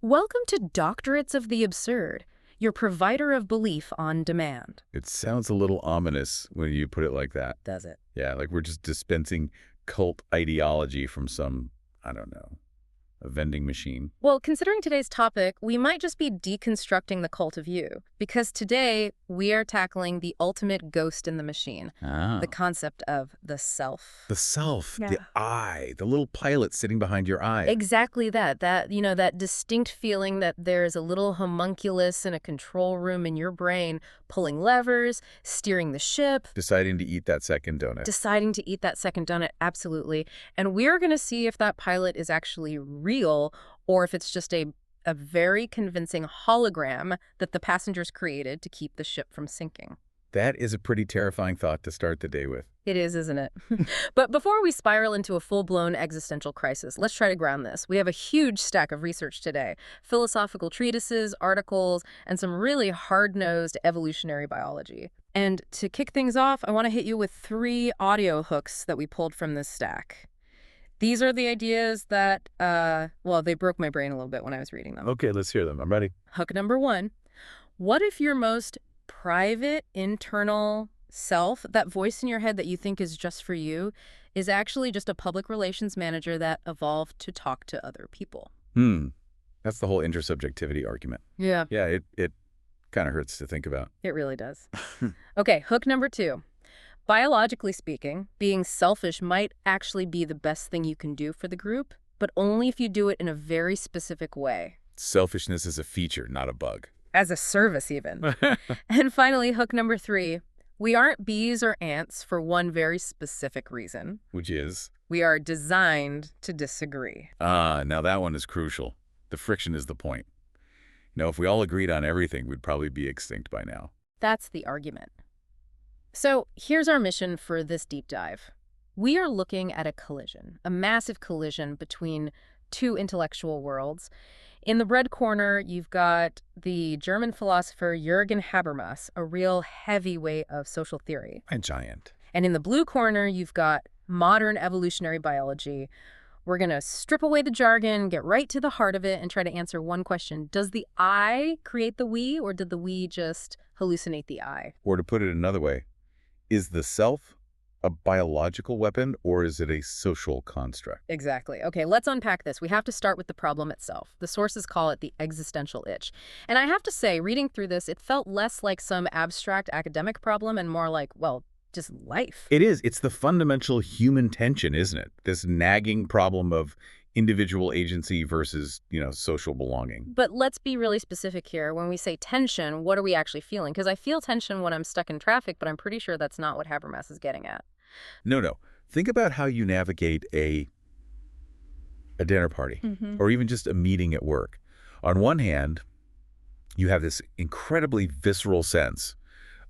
Welcome to Doctorates of the Absurd, your provider of belief on demand. It sounds a little ominous when you put it like that. Does it? Yeah, like we're just dispensing cult ideology from some, I don't know, a vending machine. Well, considering today's topic, we might just be deconstructing the cult of you, because today we are tackling the ultimate ghost in the machine, the concept of the self. The self, Yeah. the I, the little pilot sitting behind your eye. Exactly that. That distinct feeling that there's a little homunculus in a control room in your brain pulling levers, steering the ship, Deciding to eat that second donut. deciding to eat that second donut, absolutely. And we're going to see if that pilot is actually real or if it's just a very convincing hologram that the passengers created to keep the ship from sinking. That is a pretty terrifying thought to start the day with. It is, isn't it? But before we spiral into a full-blown existential crisis, let's try to ground this. We have a huge stack of research today. Philosophical treatises, articles, and some really hard-nosed evolutionary biology. And to kick things off, I want to hit you with 3 audio hooks that we pulled from this stack. These are the ideas that, well, they broke my brain a little bit when I was reading them. Okay, let's hear them. I'm ready. Hook number 1. What if your most private, internal self, that voice in your head that you think is just for you, is actually just a public relations manager that evolved to talk to other people? That's the whole intersubjectivity argument. Yeah. Yeah, it kind of hurts to think about. It really does. Okay, hook number 2. Biologically speaking, being selfish might actually be the best thing you can do for the group, but only if you do it in a very specific way. Selfishness is a feature, not a bug. As a service, even. And finally, hook number 3. We aren't bees or ants for one very specific reason. Which is? We are designed to disagree. Now that one is crucial. The friction is the point. If we all agreed on everything, we'd probably be extinct by now. That's the argument. So here's our mission for this deep dive. We are looking at a collision, a massive collision between 2 intellectual worlds. In the red corner, you've got the German philosopher Jürgen Habermas, a real heavyweight of social theory. A giant. And in the blue corner, you've got modern evolutionary biology. We're going to strip away the jargon, get right to the heart of it, and try to answer one question. Does the I create the we, or did the we just hallucinate the I? Or to put it another way, is the self a biological weapon, or is it a social construct? Exactly. Okay, let's unpack this. We have to start with the problem itself. The sources call it the existential itch. And I have to say, reading through this, it felt less like some abstract academic problem and more like, well, just life. It is. It's the fundamental human tension, isn't it? This nagging problem of individual agency versus, social belonging. But let's be really specific here. When we say tension, what are we actually feeling? Because I feel tension when I'm stuck in traffic, but I'm pretty sure that's not what Habermas is getting at. No. Think about how you navigate a dinner party or even just a meeting at work. On one hand, you have this incredibly visceral sense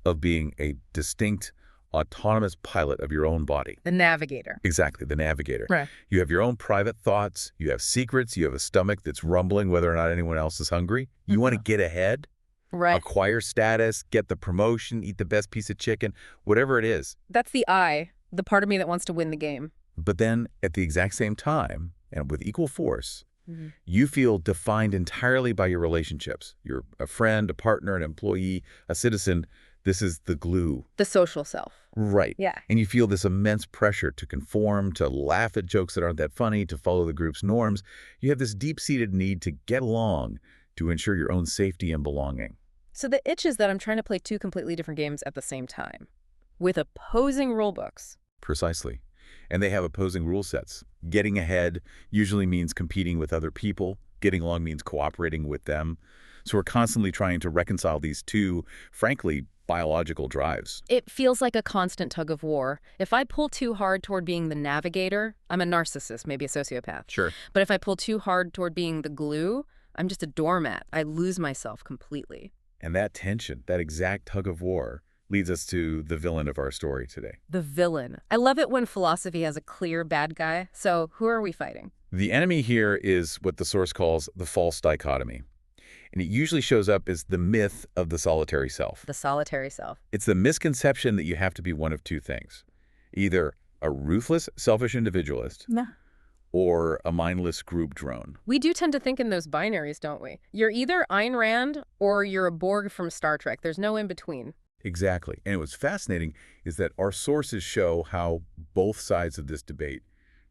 of being a distinct, autonomous pilot of your own body. The navigator. Exactly, the navigator. Right. You have your own private thoughts. You have secrets. You have a stomach that's rumbling whether or not anyone else is hungry. You want to get ahead, Right. acquire status, get the promotion, eat the best piece of chicken, whatever it is. That's the I, the part of me that wants to win the game. But then at the exact same time, and with equal force, you feel defined entirely by your relationships. You're a friend, a partner, an employee, a citizen. This is the glue. The social self. Right. Yeah. And you feel this immense pressure to conform, to laugh at jokes that aren't that funny, to follow the group's norms. You have this deep-seated need to get along, to ensure your own safety and belonging. So the itch is that I'm trying to play 2 completely different games at the same time, with opposing rule books. Precisely. And they have opposing rule sets. Getting ahead usually means competing with other people. Getting along means cooperating with them. So we're constantly trying to reconcile these 2, frankly, biological drives. It feels like a constant tug of war. If I pull too hard toward being the navigator, I'm a narcissist, maybe a sociopath. Sure. But if I pull too hard toward being the glue, I'm just a doormat. I lose myself completely. And that tension, that exact tug of war, leads us to the villain of our story today. The villain. I love it when philosophy has a clear bad guy. So who are we fighting? The enemy here is what the source calls the false dichotomy. And it usually shows up as the myth of the solitary self. The solitary self. It's the misconception that you have to be one of 2 things. Either a ruthless, selfish individualist, No. or a mindless group drone. We do tend to think in those binaries, don't we? You're either Ayn Rand or you're a Borg from Star Trek. There's no in between. Exactly. And what's fascinating is that our sources show how both sides of this debate,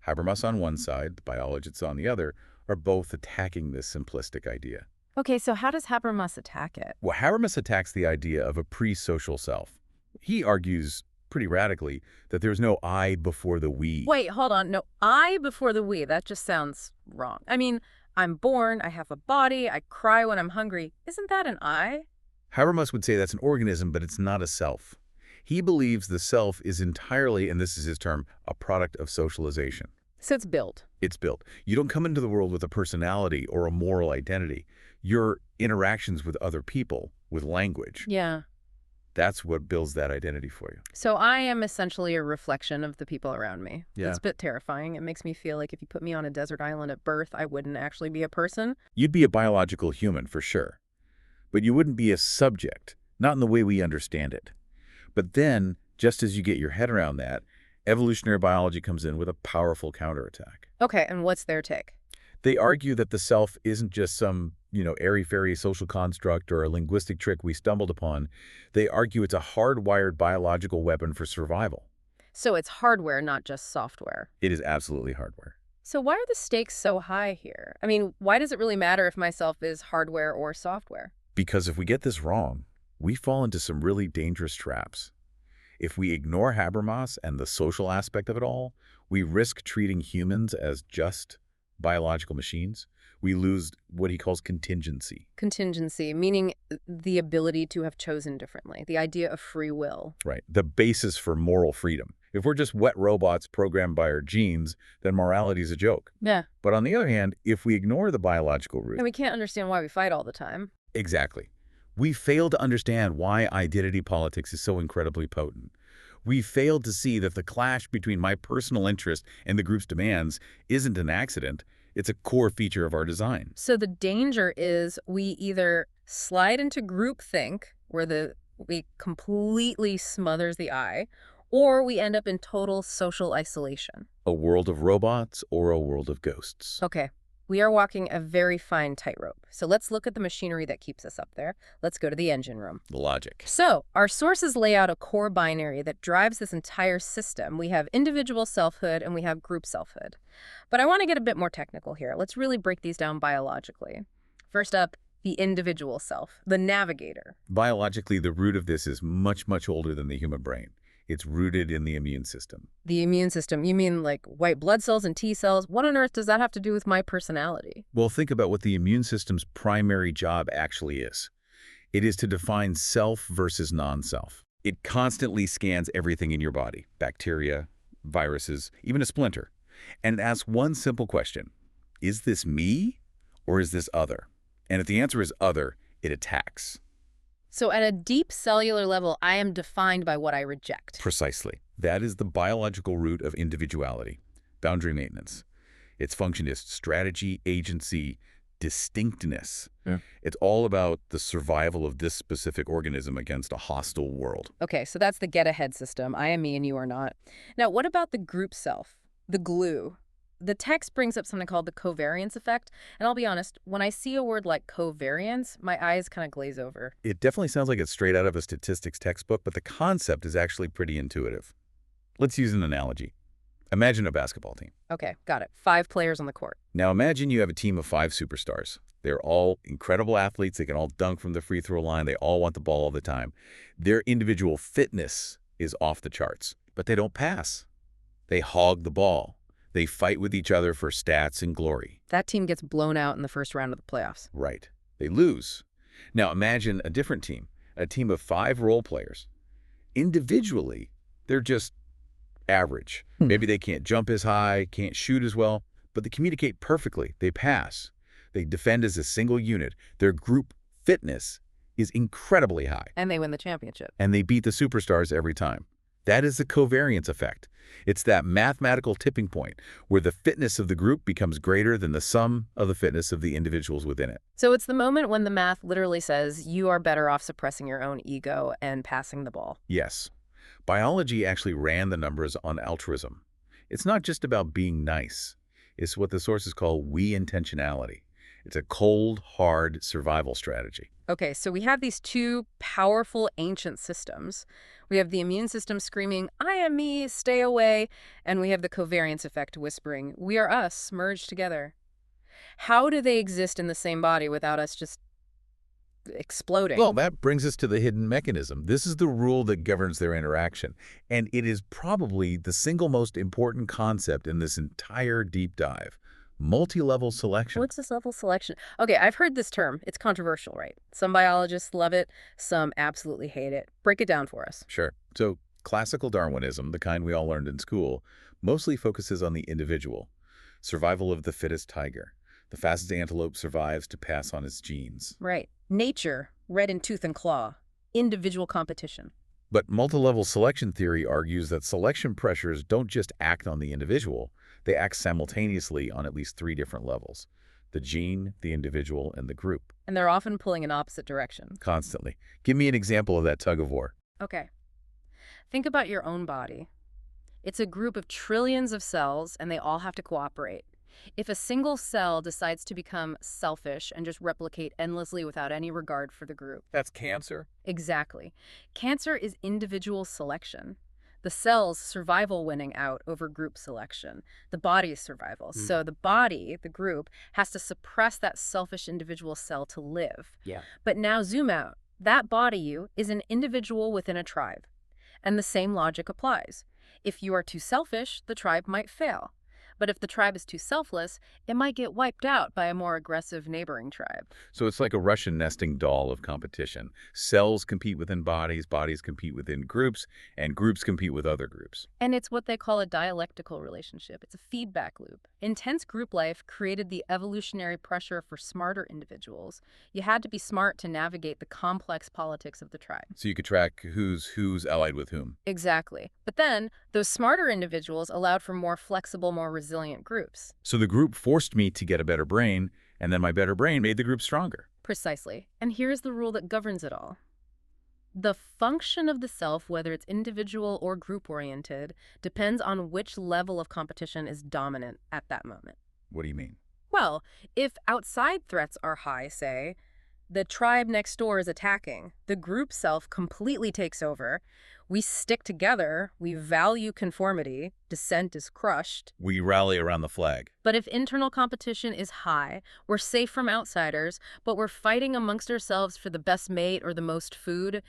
Habermas on one side, the biologists on the other, are both attacking this simplistic idea. Okay, so how does Habermas attack it? Well, Habermas attacks the idea of a pre-social self. He argues pretty radically that there's no I before the we. Wait, hold on. No, I before the we. That just sounds wrong. I mean, I'm born, I have a body, I cry when I'm hungry. Isn't that an I? Habermas would say that's an organism, but it's not a self. He believes the self is entirely, and this is his term, a product of socialization. So it's built. It's built. You don't come into the world with a personality or a moral identity. Your interactions with other people, with language, Yeah. that's what builds that identity for you. So I am essentially a reflection of the people around me. Yeah. It's a bit terrifying. It makes me feel like if you put me on a desert island at birth, I wouldn't actually be a person. You'd be a biological human for sure, but you wouldn't be a subject, not in the way we understand it. But then, just as you get your head around that, evolutionary biology comes in with a powerful counterattack. Okay, and what's their take? They argue that the self isn't just some, airy-fairy social construct or a linguistic trick we stumbled upon. They argue it's a hardwired biological weapon for survival. So it's hardware, not just software. It is absolutely hardware. So why are the stakes so high here? I mean, why does it really matter if myself is hardware or software? Because if we get this wrong, we fall into some really dangerous traps. If we ignore Habermas and the social aspect of it all, we risk treating humans as just biological machines. We lose what he calls contingency. Contingency, meaning the ability to have chosen differently, the idea of free will. Right. The basis for moral freedom. If we're just wet robots programmed by our genes, then morality is a joke. Yeah. But on the other hand, if we ignore the biological root... And we can't understand why we fight all the time. Exactly. We fail to understand why identity politics is so incredibly potent. We fail to see that the clash between my personal interest and the group's demands isn't an accident. It's a core feature of our design. So the danger is we either slide into groupthink, where we completely smothers the I, or we end up in total social isolation. A world of robots or a world of ghosts. Okay. We are walking a very fine tightrope. So let's look at the machinery that keeps us up there. Let's go to the engine room. The logic. So our sources lay out a core binary that drives this entire system. We have individual selfhood and we have group selfhood. But I want to get a bit more technical here. Let's really break these down biologically. First up, the individual self, the navigator. Biologically, the root of this is much, much older than the human brain. It's rooted in the immune system. The immune system, you mean like white blood cells and T cells? What on earth does that have to do with my personality? Well, think about what the immune system's primary job actually is. It is to define self versus non-self. It constantly scans everything in your body, bacteria, viruses, even a splinter, and asks one simple question: is this me or is this other? And if the answer is other, it attacks. So at a deep cellular level, I am defined by what I reject. Precisely. That is the biological root of individuality, boundary maintenance. Its function is strategy, agency, distinctness. Yeah. It's all about the survival of this specific organism against a hostile world. Okay, so that's the get-ahead system. I am me and you are not. Now, what about the group self, the glue? The text brings up something called the covariance effect, and I'll be honest, when I see a word like covariance, my eyes kind of glaze over. It definitely sounds like it's straight out of a statistics textbook, but the concept is actually pretty intuitive. Let's use an analogy. Imagine a basketball team. Okay, got it. 5 players on the court. Now imagine you have a team of 5 superstars. They're all incredible athletes. They can all dunk from the free throw line. They all want the ball all the time. Their individual fitness is off the charts, but they don't pass. They hog the ball. They fight with each other for stats and glory. That team gets blown out in the first round of the playoffs. Right. They lose. Now imagine a different team, a team of 5 role players. Individually, they're just average. Maybe they can't jump as high, can't shoot as well, but they communicate perfectly. They pass. They defend as a single unit. Their group fitness is incredibly high. And they win the championship. And they beat the superstars every time. That is the covariance effect. It's that mathematical tipping point where the fitness of the group becomes greater than the sum of the fitness of the individuals within it. So it's the moment when the math literally says you are better off suppressing your own ego and passing the ball. Yes. Biology actually ran the numbers on altruism. It's not just about being nice. is what the sources call we intentionality. It's a cold, hard survival strategy. Okay, so we have these two powerful ancient systems. We have the immune system screaming, I am me, stay away, and we have the covariance effect whispering, we are us, merged together. How do they exist in the same body without us just exploding? Well, that brings us to the hidden mechanism. This is the rule that governs their interaction, and it is probably the single most important concept in this entire deep dive. Multi-level selection. What's this level selection? Okay, I've heard this term. It's controversial, right? Some biologists love it, some absolutely hate it. Break it down for us. Sure. So classical Darwinism, the kind we all learned in school, mostly focuses on the individual. Survival of the fittest tiger. The fastest antelope survives to pass on its genes. Right. Nature, red in tooth and claw. Individual competition. But multi-level selection theory argues that selection pressures don't just act on the individual, they act simultaneously on at least 3 different levels: the gene, the individual, and the group. And they're often pulling in opposite directions. Constantly. Give me an example of that tug of war. Okay. Think about your own body. It's a group of trillions of cells, and they all have to cooperate. If a single cell decides to become selfish and just replicate endlessly without any regard for the group. That's cancer? Exactly. Cancer is individual selection. The cell's survival winning out over group selection, the body's survival. So the body, the group, has to suppress that selfish individual cell to live. Yeah. But now zoom out. That body you is an individual within a tribe. And the same logic applies. If you are too selfish, the tribe might fail. But if the tribe is too selfless, it might get wiped out by a more aggressive neighboring tribe. So it's like a Russian nesting doll of competition. Cells compete within bodies, bodies compete within groups, and groups compete with other groups. And it's what they call a dialectical relationship. It's a feedback loop. Intense group life created the evolutionary pressure for smarter individuals. You had to be smart to navigate the complex politics of the tribe. So you could track who's allied with whom. Exactly. But then, those smarter individuals allowed for more flexible, more resilient groups. So the group forced me to get a better brain, and then my better brain made the group stronger. Precisely. And here's the rule that governs it all. The function of the self, whether it's individual or group-oriented, depends on which level of competition is dominant at that moment. What do you mean? Well, if outside threats are high, say, the tribe next door is attacking, the group self completely takes over, we stick together, we value conformity, dissent is crushed. We rally around the flag. But if internal competition is high, we're safe from outsiders, but we're fighting amongst ourselves for the best mate or the most food,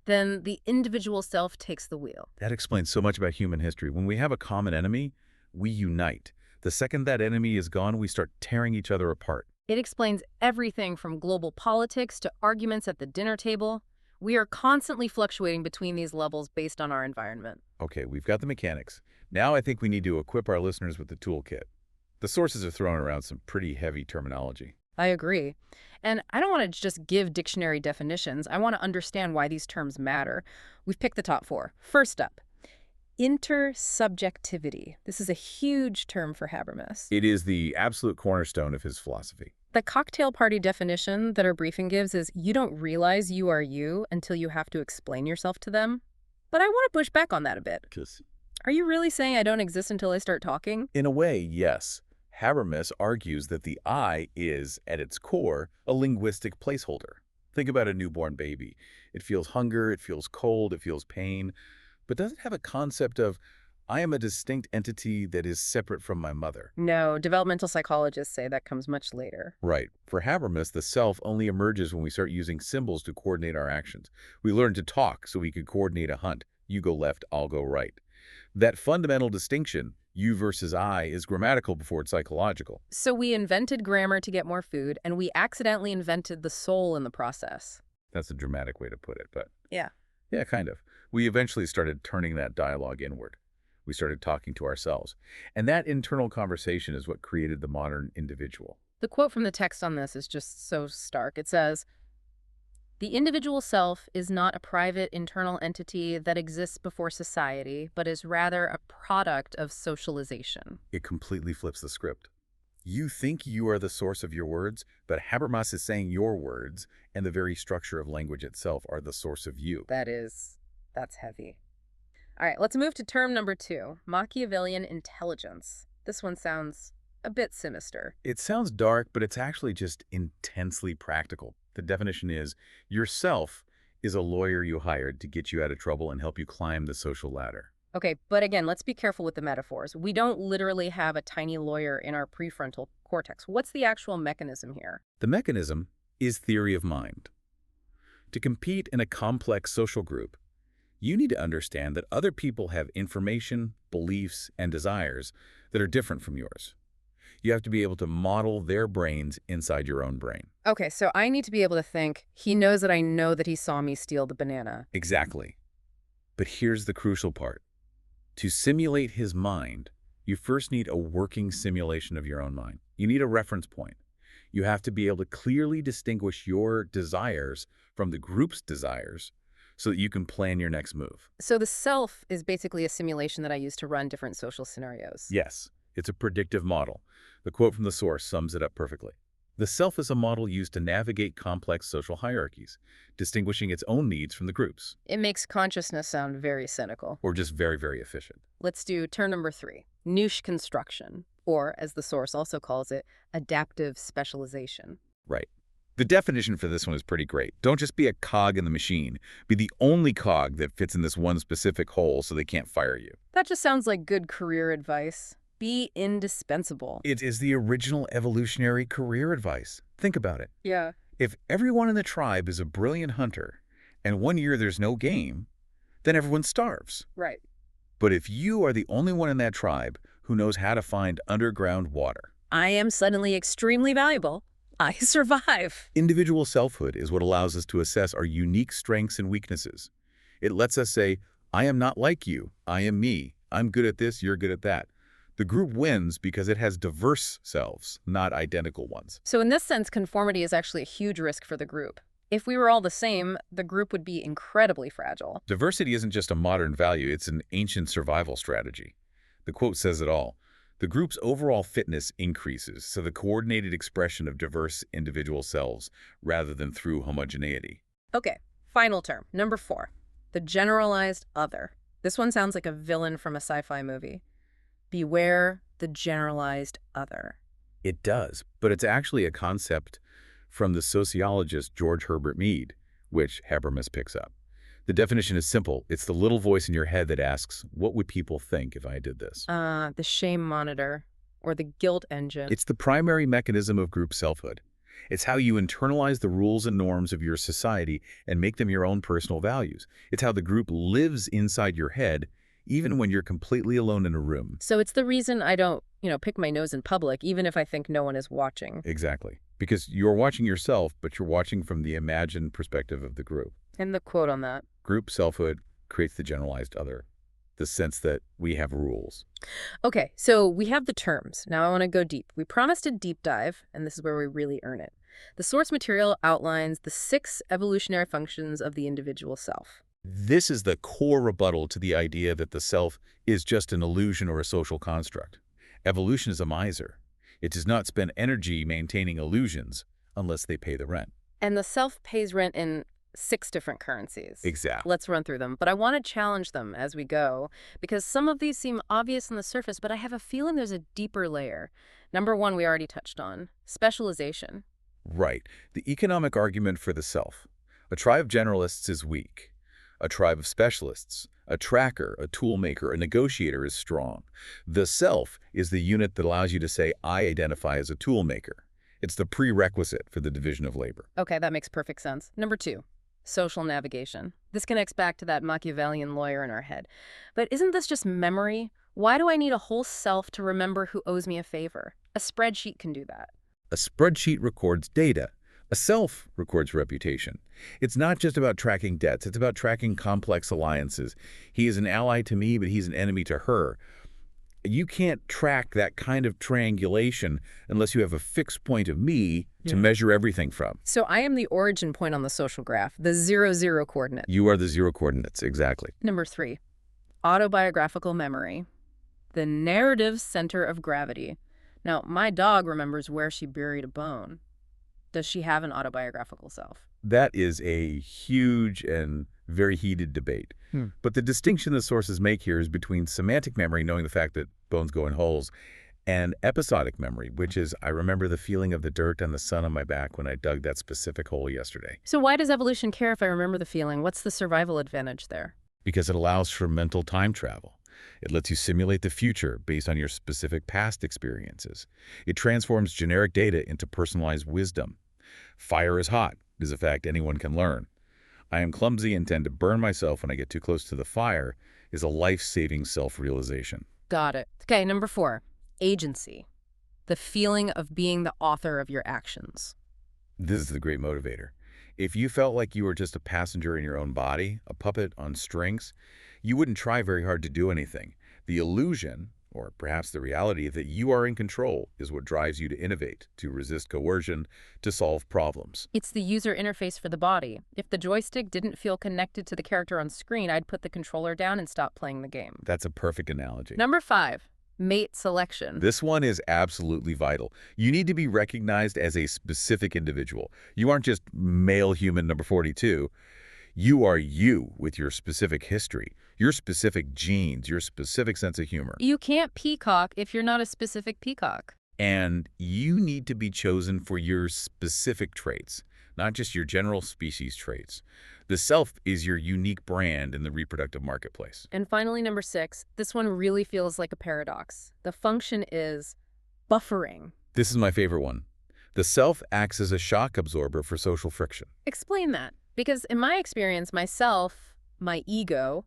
then the individual self takes the wheel. That explains so much about human history. When we have a common enemy, we unite. The second that enemy is gone, we start tearing each other apart. It explains everything from global politics to arguments at the dinner table. We are constantly fluctuating between these levels based on our environment. Okay, we've got the mechanics. Now I think we need to equip our listeners with the toolkit. The sources are throwing around some pretty heavy terminology. I agree. And I don't want to just give dictionary definitions. I want to understand why these terms matter. We've picked the top 4. First up, intersubjectivity. This is a huge term for Habermas. It is the absolute cornerstone of his philosophy. The cocktail party definition that our briefing gives is you don't realize you are you until you have to explain yourself to them. But I want to push back on that a bit. Are you really saying I don't exist until I start talking? In a way, yes. Habermas argues that the I is, at its core, a linguistic placeholder. Think about a newborn baby. It feels hunger, it feels cold, it feels pain, but does it have a concept of, I am a distinct entity that is separate from my mother? No, developmental psychologists say that comes much later. Right. For Habermas, the self only emerges when we start using symbols to coordinate our actions. We learn to talk so we could coordinate a hunt. You go left, I'll go right. That fundamental distinction, you versus I, is grammatical before it's psychological. So we invented grammar to get more food, and we accidentally invented the soul in the process. That's a dramatic way to put it, but... Yeah. Yeah, kind of. We eventually started turning that dialogue inward. We started talking to ourselves. And that internal conversation is what created the modern individual. The quote from the text on this is just so stark. It says, "The individual self is not a private internal entity that exists before society, but is rather a product of socialization." It completely flips the script. You think you are the source of your words, but Habermas is saying your words and the very structure of language itself are the source of you. That's heavy. All right, let's move to term number 2, Machiavellian intelligence. This one sounds a bit sinister. It sounds dark, but it's actually just intensely practical. The definition is, yourself is a lawyer you hired to get you out of trouble and help you climb the social ladder. Okay, but again, let's be careful with the metaphors. We don't literally have a tiny lawyer in our prefrontal cortex. What's the actual mechanism here? The mechanism is theory of mind. To compete in a complex social group, you need to understand that other people have information, beliefs, and desires that are different from yours. You have to be able to model their brains inside your own brain. Okay, so I need to be able to think, he knows that I know that he saw me steal the banana. Exactly. But here's the crucial part. To simulate his mind, you first need a working simulation of your own mind. You need a reference point. You have to be able to clearly distinguish your desires from the group's desires so that you can plan your next move. So the self is basically a simulation that I use to run different social scenarios. Yes, it's a predictive model. The quote from the source sums it up perfectly. The self is a model used to navigate complex social hierarchies, distinguishing its own needs from the group's. It makes consciousness sound very cynical. Or just very, very efficient. Let's do turn number 3, niche construction, or as the source also calls it, adaptive specialization. Right. The definition for this one is pretty great. Don't just be a cog in the machine. Be the only cog that fits in this one specific hole so they can't fire you. That just sounds like good career advice. Be indispensable. It is the original evolutionary career advice. Think about it. Yeah. If everyone in the tribe is a brilliant hunter, and one year there's no game, then everyone starves. Right. But if you are the only one in that tribe who knows how to find underground water, I am suddenly extremely valuable. I survive. individual selfhood is what allows us to assess our unique strengths and weaknesses. It lets us say, I am not like you. I am me. I'm good at this. You're good at that. The group wins because it has diverse selves, not identical ones. So in this sense, conformity is actually a huge risk for the group. If we were all the same, the group would be incredibly fragile. Diversity isn't just a modern value, it's an ancient survival strategy. The quote says it all. The group's overall fitness increases, so the coordinated expression of diverse individual selves rather than through homogeneity. Okay, final term, number 4, the generalized other. This one sounds like a villain from a sci-fi movie. Beware the generalized other. It does, but it's actually a concept from the sociologist George Herbert Mead, which Habermas picks up. The definition is simple. It's the little voice in your head that asks, what would people think if I did this? The shame monitor, or the guilt engine. It's the primary mechanism of group selfhood. It's how you internalize the rules and norms of your society and make them your own personal values. It's how the group lives inside your head, even when you're completely alone in a room. So it's the reason I don't, pick my nose in public, even if I think no one is watching. Exactly. Because you're watching yourself, but you're watching from the imagined perspective of the group. And the quote on that. Group selfhood creates the generalized other, the sense that we have rules. Okay, so we have the terms. Now I want to go deep. We promised a deep dive, and this is where we really earn it. The source material outlines the 6 evolutionary functions of the individual self. This is the core rebuttal to the idea that the self is just an illusion or a social construct. Evolution is a miser. It does not spend energy maintaining illusions unless they pay the rent. And the self pays rent in 6 different currencies. Exactly. Let's run through them, but I want to challenge them as we go, because some of these seem obvious on the surface, but I have a feeling there's a deeper layer. Number 1 we already touched on, specialization. Right. The economic argument for the self. A tribe of generalists is weak. A tribe of specialists, a tracker, a tool maker, a negotiator is strong. The self is the unit that allows you to say, I identify as a tool maker. It's the prerequisite for the division of labor. Okay, that makes perfect sense. Number 2, social navigation. This connects back to that Machiavellian lawyer in our head. But isn't this just memory? Why do I need a whole self to remember who owes me a favor? A spreadsheet can do that. A spreadsheet records data. A self records reputation. It's not just about tracking debts. It's about tracking complex alliances. He is an ally to me, but he's an enemy to her. You can't track that kind of triangulation unless you have a fixed point of me to measure everything from. So I am the origin point on the social graph, the 0, 0 coordinate. You are the 0 coordinates, exactly. Number 3, autobiographical memory. The narrative center of gravity. Now, my dog remembers where she buried a bone. Does she have an autobiographical self? That is a huge and very heated debate. But the distinction the sources make here is between semantic memory, knowing the fact that bones go in holes, And episodic memory, which is I remember the feeling of the dirt and the sun on my back when I dug that specific hole yesterday. So why does evolution care if I remember the feeling? What's the survival advantage there? Because it allows for mental time travel. It lets you simulate the future based on your specific past experiences. It transforms generic data into personalized wisdom. Fire is hot is a fact anyone can learn. I am clumsy and tend to burn myself when I get too close to the fire is a life-saving self-realization. Got it. Okay, number 4, agency. The feeling of being the author of your actions. This is the great motivator. If you felt like you were just a passenger in your own body, a puppet on strings, you wouldn't try very hard to do anything. The illusion, or perhaps the reality that you are in control, is what drives you to innovate, to resist coercion, to solve problems. It's the user interface for the body. If the joystick didn't feel connected to the character on screen, I'd put the controller down and stop playing the game. That's a perfect analogy. Number 5, mate selection. This one is absolutely vital. You need to be recognized as a specific individual. You aren't just male human number 42. You are you with your specific history, your specific genes, your specific sense of humor. You can't peacock if you're not a specific peacock. And you need to be chosen for your specific traits, not just your general species traits. The self is your unique brand in the reproductive marketplace. And finally, number 6, this one really feels like a paradox. The function is buffering. This is my favorite one. The self acts as a shock absorber for social friction. Explain that. Because in my experience, myself, my ego,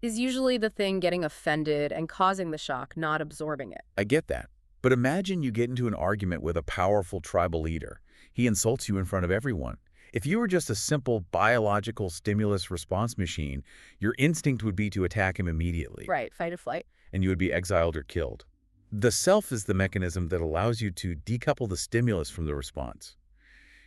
is usually the thing getting offended and causing the shock, not absorbing it. I get that. But imagine you get into an argument with a powerful tribal leader. He insults you in front of everyone. If you were just a simple biological stimulus response machine, your instinct would be to attack him immediately. Right, fight or flight. And you would be exiled or killed. The self is the mechanism that allows you to decouple the stimulus from the response.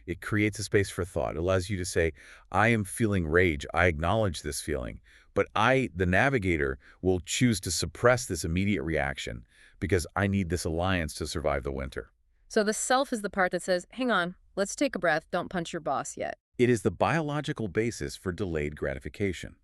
It creates a space for thought. It allows you to say, I am feeling rage. I acknowledge this feeling. But I, the navigator, will choose to suppress this immediate reaction because I need this alliance to survive the winter. So the self is the part that says, hang on, let's take a breath, don't punch your boss yet. It is the biological basis for delayed gratification.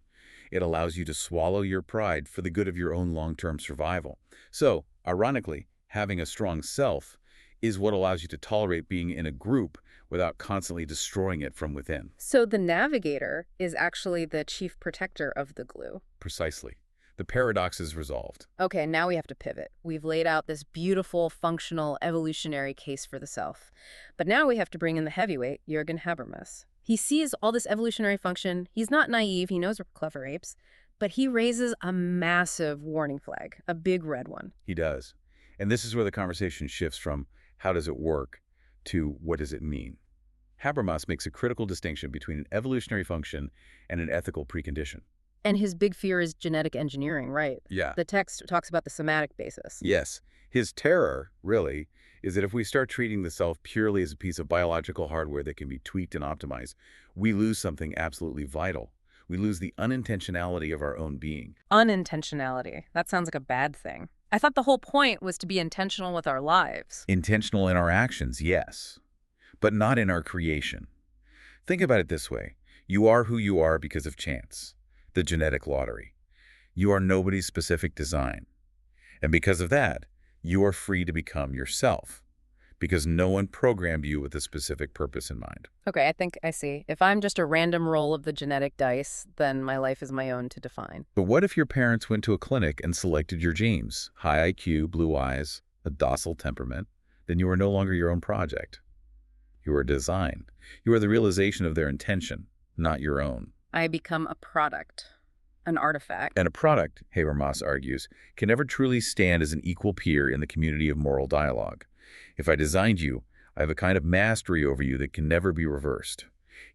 It allows you to swallow your pride for the good of your own long-term survival. So, ironically, having a strong self is what allows you to tolerate being in a group without constantly destroying it from within. So the navigator is actually the chief protector of the glue. Precisely. The paradox is resolved. Okay, now we have to pivot. We've laid out this beautiful, functional, evolutionary case for the self. But now we have to bring in the heavyweight, Jürgen Habermas. He sees all this evolutionary function. He's not naive. He knows we're clever apes. But he raises a massive warning flag, a big red one. He does. And this is where the conversation shifts from how does it work to what does it mean. Habermas makes a critical distinction between an evolutionary function and an ethical precondition. And his big fear is genetic engineering, right? Yeah. The text talks about the somatic basis. Yes. His terror, really, is that if we start treating the self purely as a piece of biological hardware that can be tweaked and optimized, we lose something absolutely vital. We lose the unintentionality of our own being. Unintentionality. That sounds like a bad thing. I thought the whole point was to be intentional with our lives. Intentional in our actions, yes, but not in our creation. Think about it this way. You are who you are because of chance, the genetic lottery. You are nobody's specific design. And because of that, you are free to become yourself, because no one programmed you with a specific purpose in mind. Okay, I think I see. If I'm just a random roll of the genetic dice, then my life is my own to define. But what if your parents went to a clinic and selected your genes? High IQ, blue eyes, a docile temperament. Then you are no longer your own project. You are a design. You are the realization of their intention, not your own. I become a product, an artifact. And a product, Habermas argues, can never truly stand as an equal peer in the community of moral dialogue. If I designed you, I have a kind of mastery over you that can never be reversed.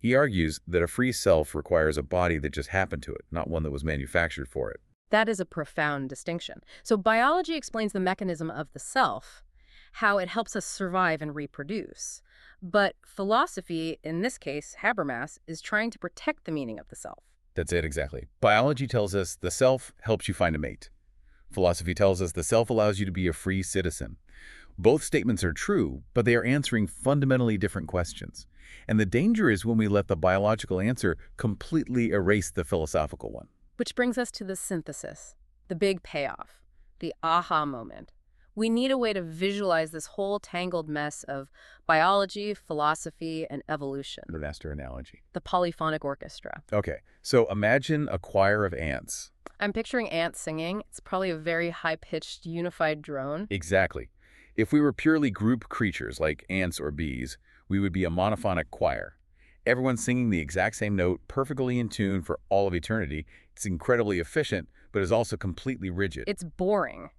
He argues that a free self requires a body that just happened to it, not one that was manufactured for it. That is a profound distinction. So biology explains the mechanism of the self, how it helps us survive and reproduce. But philosophy, in this case, Habermas, is trying to protect the meaning of the self. That's it, exactly. Biology tells us the self helps you find a mate. Philosophy tells us the self allows you to be a free citizen. Both statements are true, but they are answering fundamentally different questions. And the danger is when we let the biological answer completely erase the philosophical one. Which brings us to the synthesis, the big payoff, the aha moment. We need a way to visualize this whole tangled mess of biology, philosophy, and evolution. The master analogy. The polyphonic orchestra. Okay, so imagine a choir of ants. I'm picturing ants singing. It's probably a very high-pitched, unified drone. Exactly. If we were purely group creatures like ants or bees, we would be a monophonic choir. Everyone singing the exact same note, perfectly in tune for all of eternity. It's incredibly efficient, but is also completely rigid. It's boring,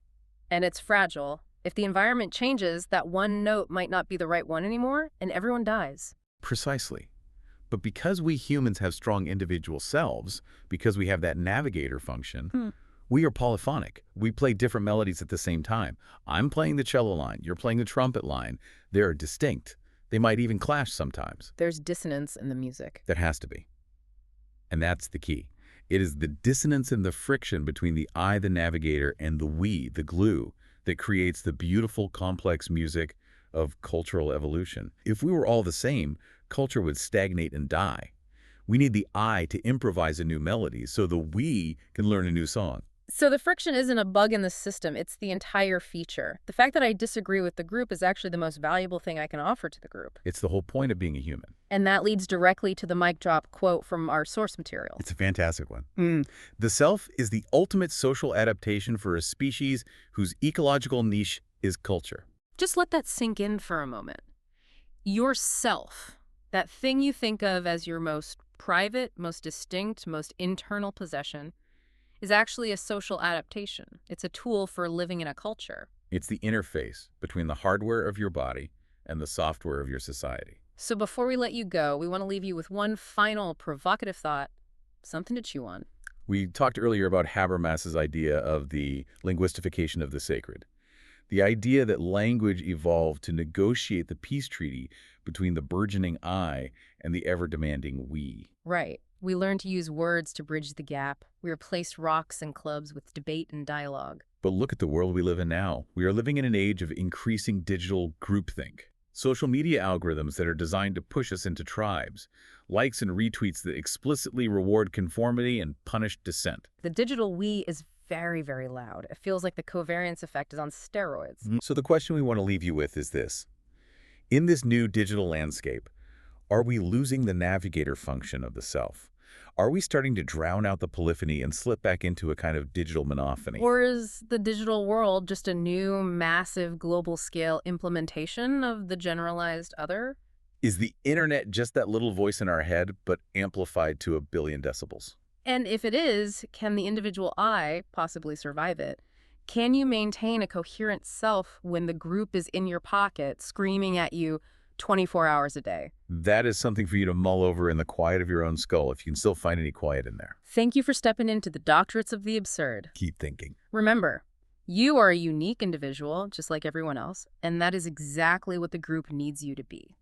and it's fragile. If the environment changes, that one note might not be the right one anymore, and everyone dies. Precisely. But because we humans have strong individual selves, because we have that navigator function, we are polyphonic. We play different melodies at the same time. I'm playing the cello line, you're playing the trumpet line. They're distinct. They might even clash sometimes. There's dissonance in the music. There has to be. And that's the key. It is the dissonance and the friction between the I, the navigator, and the we, the glue, that creates the beautiful, complex music of cultural evolution. If we were all the same, culture would stagnate and die. We need the I to improvise a new melody so the we can learn a new song. So the friction isn't a bug in the system, it's the entire feature. The fact that I disagree with the group is actually the most valuable thing I can offer to the group. It's the whole point of being a human. And that leads directly to the mic drop quote from our source material. It's a fantastic one. The self is the ultimate social adaptation for a species whose ecological niche is culture. Just let that sink in for a moment. Yourself, that thing you think of as your most private, most distinct, most internal possession, is actually a social adaptation. It's a tool for living in a culture. It's the interface between the hardware of your body and the software of your society. So before we let you go, we want to leave you with one final provocative thought, something to chew on. We talked earlier about Habermas's idea of the linguistification of the sacred. The idea that language evolved to negotiate the peace treaty between the burgeoning I and the ever-demanding we. Right. We learned to use words to bridge the gap. We replaced rocks and clubs with debate and dialogue. But look at the world we live in now. We are living in an age of increasing digital groupthink. Social media algorithms that are designed to push us into tribes. Likes and retweets that explicitly reward conformity and punish dissent. The digital we is very, very loud. It feels like the covariance effect is on steroids. So the question we want to leave you with is this. In this new digital landscape, are we losing the navigator function of the self? Are we starting to drown out the polyphony and slip back into a kind of digital monophony? Or is the digital world just a new, massive, global-scale implementation of the generalized other? Is the internet just that little voice in our head, but amplified to 1 billion decibels? And if it is, can the individual I possibly survive it? Can you maintain a coherent self when the group is in your pocket, screaming at you 24 hours a day? That is something for you to mull over in the quiet of your own skull, if you can still find any quiet in there. Thank you for stepping into the doctorates of the absurd. Keep thinking. Remember, you are a unique individual, just like everyone else, and that is exactly what the group needs you to be.